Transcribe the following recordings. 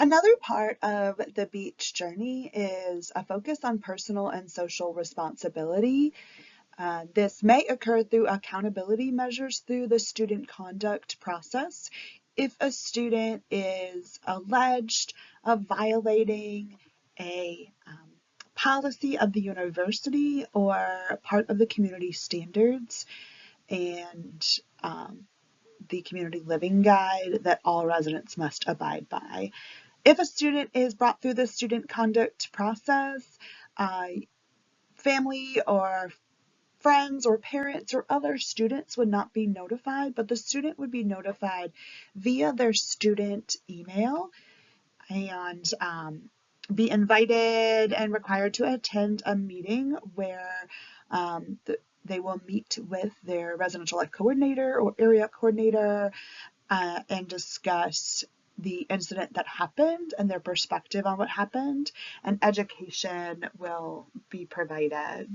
Another part of the beach journey is a focus on personal and social responsibility. This may occur through accountability measures through the student conduct process. If a student is alleged of violating a policy of the university or part of the community standards and the community living guide that all residents must abide by. If a student is brought through the student conduct process, family or friends or parents or other students would not be notified, but the student would be notified via their student email and be invited and required to attend a meeting where they will meet with their residential life coordinator or area coordinator and discuss the incident that happened and their perspective on what happened, and education will be provided.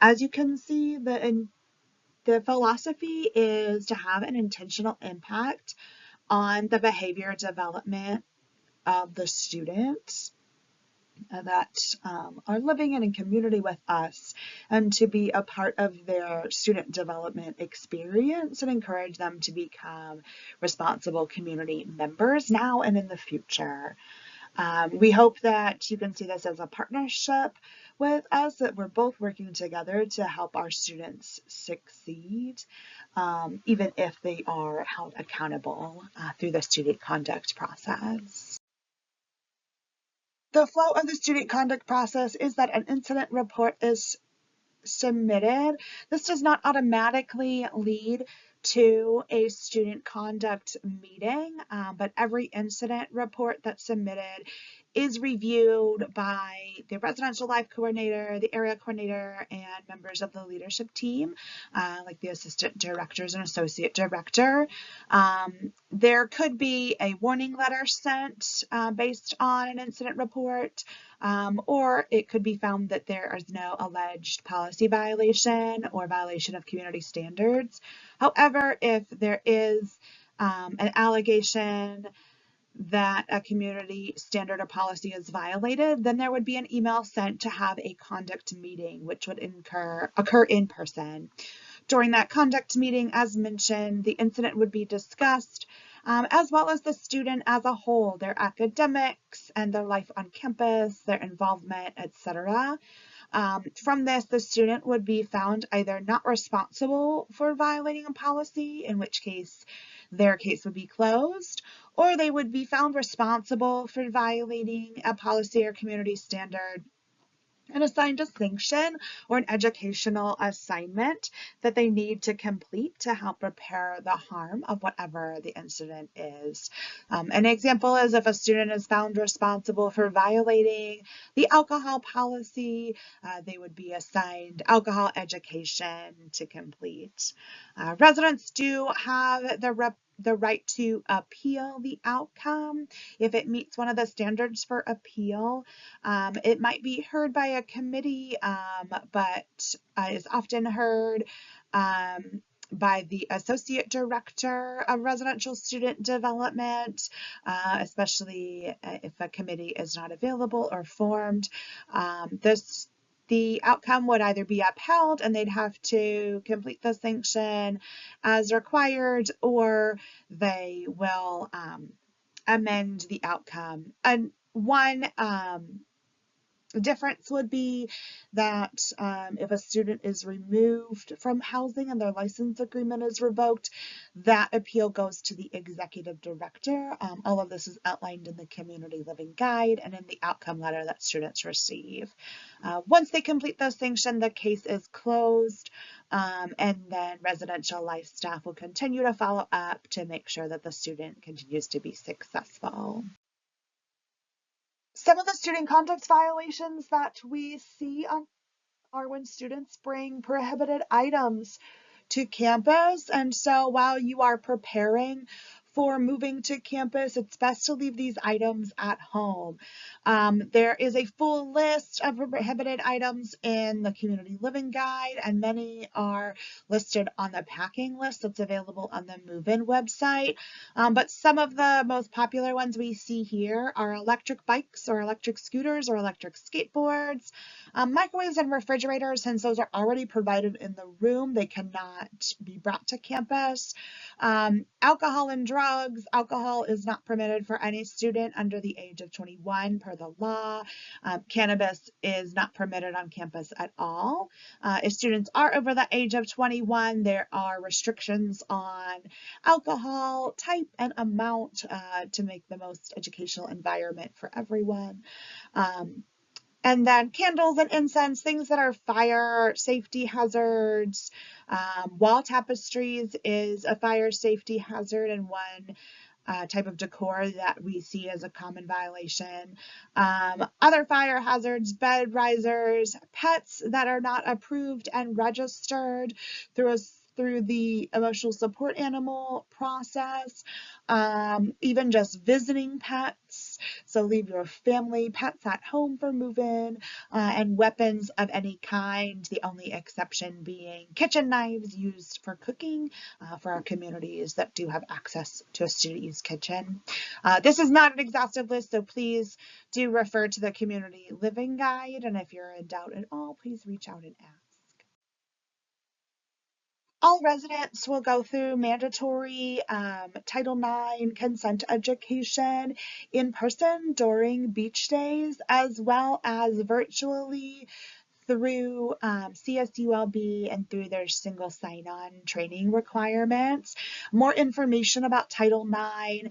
As you can see, the philosophy is to have an intentional impact on the behavior development of the students that are living in a community with us, and to be a part of their student development experience and encourage them to become responsible community members now and in the future. We hope that you can see this as a partnership with us, that we're both working together to help our students succeed, even if they are held accountable through the student conduct process. The flow of the student conduct process is that an incident report is submitted. This does not automatically lead to a student conduct meeting, but every incident report that's submitted is reviewed by the residential life coordinator, the area coordinator, and members of the leadership team, like the assistant directors and associate director. There could be a warning letter sent based on an incident report, or it could be found that there is no alleged policy violation or violation of community standards. However, if there is an allegation that a community standard or policy is violated, then there would be an email sent to have a conduct meeting, which would occur in person. During that conduct meeting, as mentioned, the incident would be discussed, as well as the student as a whole, their academics and their life on campus, their involvement, etc. From this, the student would be found either not responsible for violating a policy, in which case their case would be closed, or they would be found responsible for violating a policy or community standard and assigned a sanction or an educational assignment that they need to complete to help repair the harm of whatever the incident is. An example is if a student is found responsible for violating the alcohol policy, they would be assigned alcohol education to complete. Residents do have the right to appeal the outcome if it meets one of the standards for appeal. It might be heard by a committee, but is often heard by the associate director of residential student development, especially if a committee is not available or formed. The outcome would either be upheld and they'd have to complete the sanction as required, or they will amend the outcome. And one difference would be that if a student is removed from housing and their license agreement is revoked, that appeal goes to the executive director. All of this is outlined in the community living guide and in the outcome letter that students receive. Once they complete the sanction, the case is closed, and then residential life staff will continue to follow up to make sure that the student continues to be successful. Some of the student conduct violations that we see are when students bring prohibited items to campus. And so while you are preparing for moving to campus, it's best to leave these items at home. There is a full list of prohibited items in the Community Living Guide, and many are listed on the packing list that's available on the Move-In website. But some of the most popular ones we see here are electric bikes or electric scooters or electric skateboards, microwaves and refrigerators. Since those are already provided in the room, they cannot be brought to campus. Alcohol and drugs. Alcohol is not permitted for any student under the age of 21 per the law. Cannabis is not permitted on campus at all. If students are over the age of 21, there are restrictions on alcohol type and amount to make the most educational environment for everyone. And then candles and incense, things that are fire safety hazards. Wall tapestries is a fire safety hazard and one type of decor that we see as a common violation. Other fire hazards, bed risers, pets that are not approved and registered through the emotional support animal process, even just visiting pets. So leave your family pets at home for move-in, and weapons of any kind, the only exception being kitchen knives used for cooking for our communities that do have access to a student use kitchen. This is not an exhaustive list, so please do refer to the Community Living Guide, and if you're in doubt at all, please reach out and ask. All residents will go through mandatory Title IX consent education in person during beach days, as well as virtually through CSULB and through their single sign-on training requirements. More information about Title IX,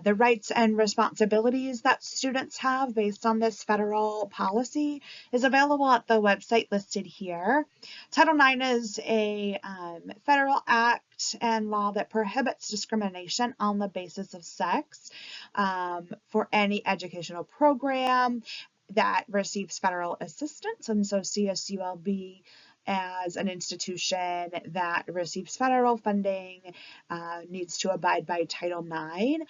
the rights and responsibilities that students have based on this federal policy is available at the website listed here. Title IX is a federal act and law that prohibits discrimination on the basis of sex for any educational program that receives federal assistance. And so CSULB, as an institution that receives federal funding, needs to abide by Title IX.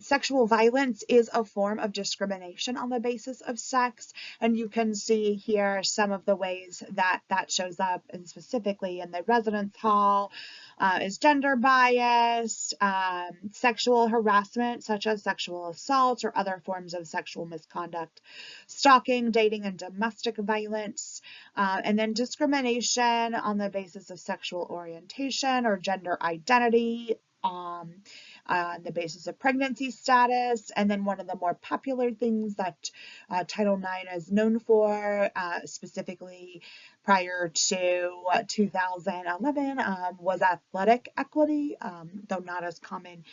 Sexual violence is a form of discrimination on the basis of sex, and you can see here some of the ways that that shows up, and specifically in the residence hall is gender bias, sexual harassment such as sexual assault or other forms of sexual misconduct, stalking, dating, and domestic violence, and then discrimination on the basis of sexual orientation or gender identity, on the basis of pregnancy status, and then one of the more popular things that Title IX is known for, specifically prior to 2011, was athletic equity, though not as common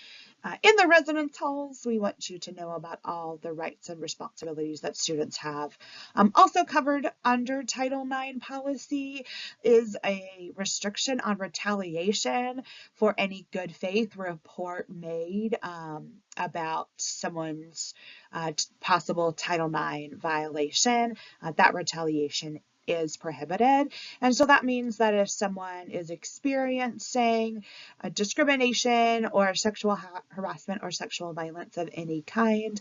in the residence halls. We want you to know about all the rights and responsibilities that students have. Also covered under Title IX policy is a restriction on retaliation for any good faith report made about someone's possible Title IX violation. That retaliation is prohibited. And so that means that if someone is experiencing discrimination or sexual harassment or sexual violence of any kind,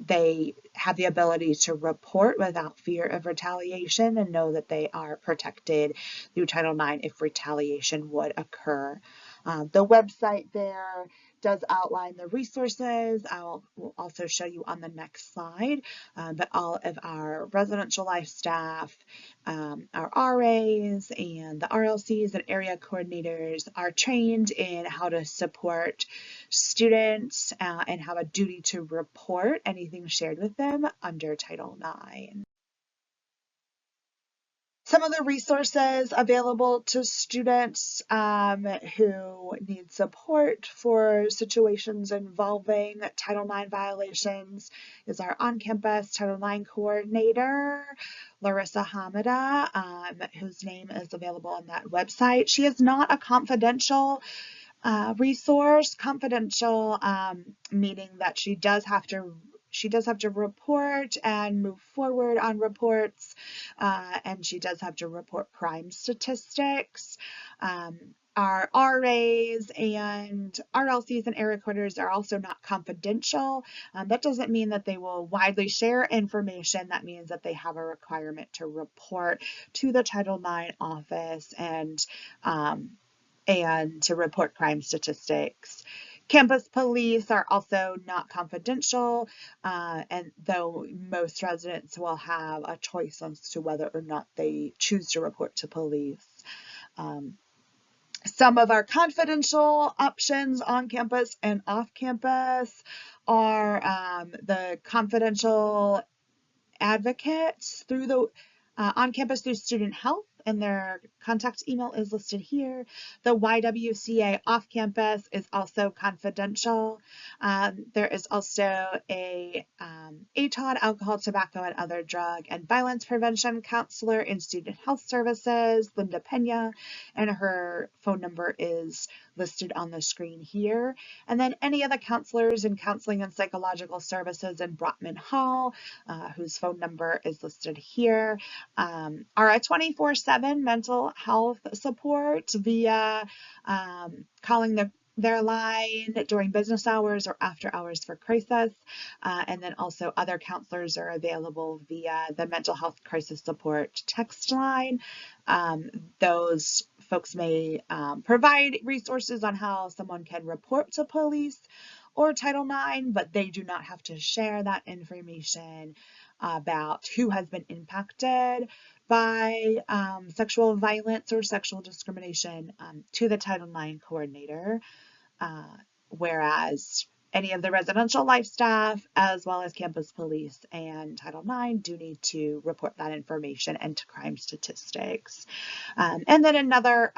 they have the ability to report without fear of retaliation and know that they are protected through Title IX if retaliation would occur. The website there does outline the resources. I'll also show you on the next slide, but all of our residential life staff, our RAs and the RLCs and area coordinators are trained in how to support students and have a duty to report anything shared with them under Title IX. Some of the resources available to students who need support for situations involving Title IX violations is our on-campus Title IX coordinator, Larissa Hamida, whose name is available on that website. She is not a confidential resource. Confidential meaning that she does have to report and move forward on reports, and she does have to report crime statistics. our RAs and RLCs and air recorders are also not confidential. That doesn't mean that they will widely share information. That means that they have a requirement to report to the Title IX office and to report crime statistics. Campus police are also not confidential, and though most residents will have a choice as to whether or not they choose to report to police. Some of our confidential options on campus and off campus are the confidential advocates through the on campus through student health, and their contact email is listed here. The YWCA off campus is also confidential. There is also a ATOD, alcohol, tobacco, and other drug and violence prevention counselor in student health services, Linda Pena, and her phone number is listed on the screen here. And then any of the counselors in counseling and psychological services in Brotman Hall, whose phone number is listed here, are a 24/7 mental health support via calling their line during business hours or after hours for crisis. And then also other counselors are available via the mental health crisis support text line. Those folks may provide resources on how someone can report to police or Title IX, but they do not have to share that information about who has been impacted by sexual violence or sexual discrimination to the Title IX coordinator, whereas any of the residential life staff, as well as campus police and Title IX, do need to report that information into crime statistics. And then another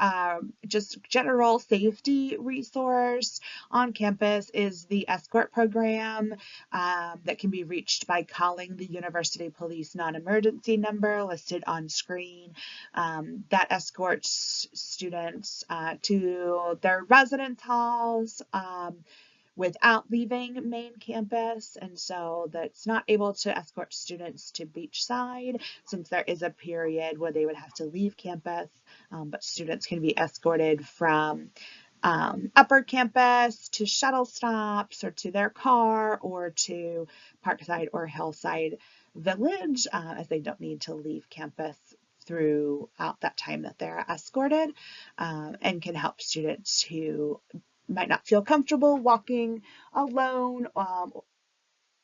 just general safety resource on campus is the escort program that can be reached by calling the University Police non-emergency number listed on screen. That escorts students to their residence halls without leaving main campus, and so that's not able to escort students to beachside since there is a period where they would have to leave campus, but students can be escorted from upper campus to shuttle stops or to their car or to Parkside or Hillside Village, as they don't need to leave campus throughout that time that they're escorted, and can help students who might not feel comfortable walking alone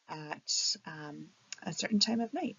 at a certain time of night.